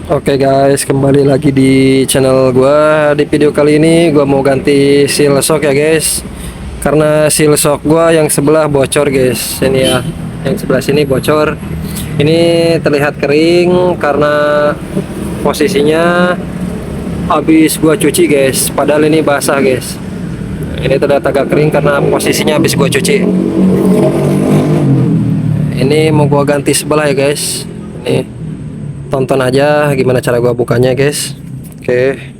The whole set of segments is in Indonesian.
Oke guys, kembali lagi di channel gua. Di video kali ini gua mau ganti seal shock ya guys. Karena seal shock gua yang sebelah bocor guys. Ini ya, yang sebelah sini bocor. Ini terlihat kering karena posisinya habis gua cuci guys. Padahal ini basah guys. Ini terlihat agak kering karena posisinya habis gua cuci. Ini mau gua ganti sebelah ya guys. Nih, tonton aja gimana cara gua bukanya guys. Oke.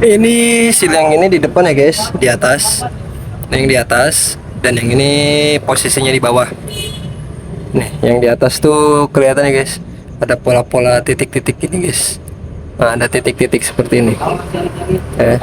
Ini seal yang ini di depan ya guys, di atas. Nah, yang di atas dan yang ini posisinya di bawah. Nih, yang di atas tuh kelihatan ya guys. Ada pola-pola titik-titik ini guys. Nah, ada titik-titik seperti ini. Eh.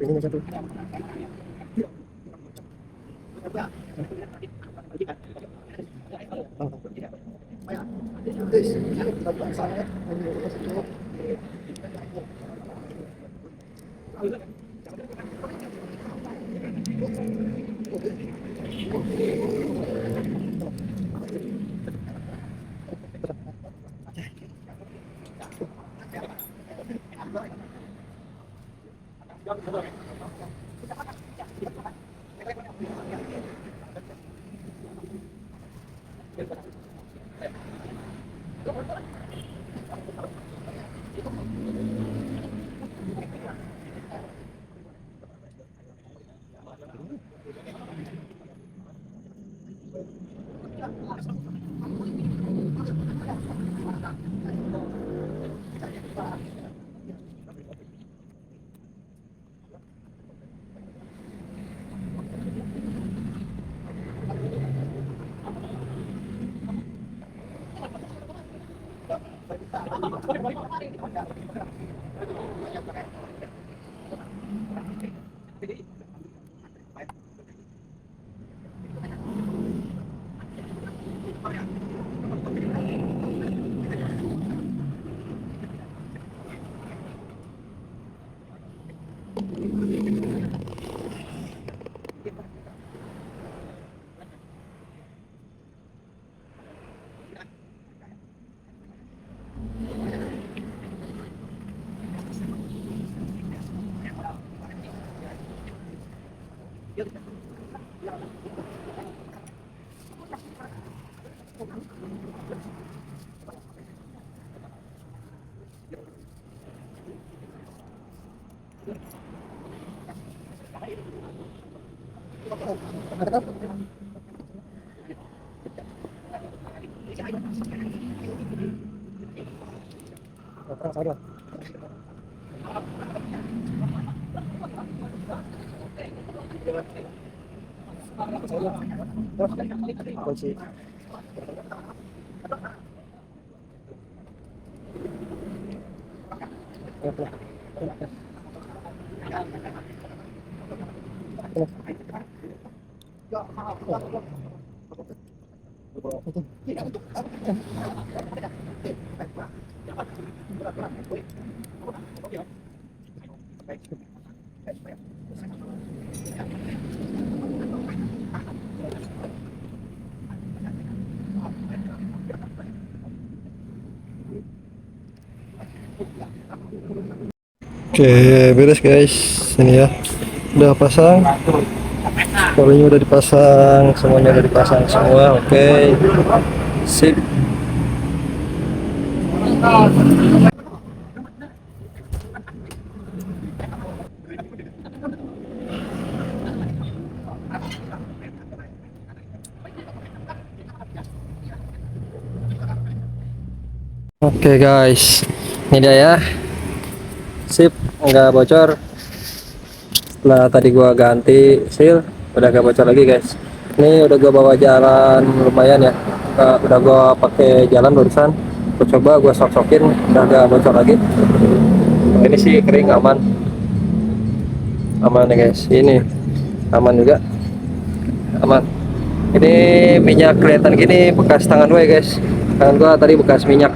Ini satu. Kunci. Oke, beres guys. Ini ya, udah pasang. Polinya udah dipasang, semuanya udah dipasang semua. Oke, sip. Oke guys, ini dia ya. Sip, nggak bocor. Setelah tadi gua ganti seal, udah gak bocor lagi guys. Ini udah gua bawa jalan lumayan ya. Udah gua pakai jalan barusan. Gua coba gua sok-sokin, udah gak bocor lagi. Ini sih kering, aman. Aman ya guys. Ini aman juga. Aman. Ini minyak kelihatan gini bekas tangan gue guys. Tangan gua tadi bekas minyak.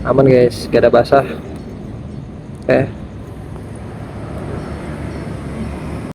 Aman guys, gak ada basah. Oke.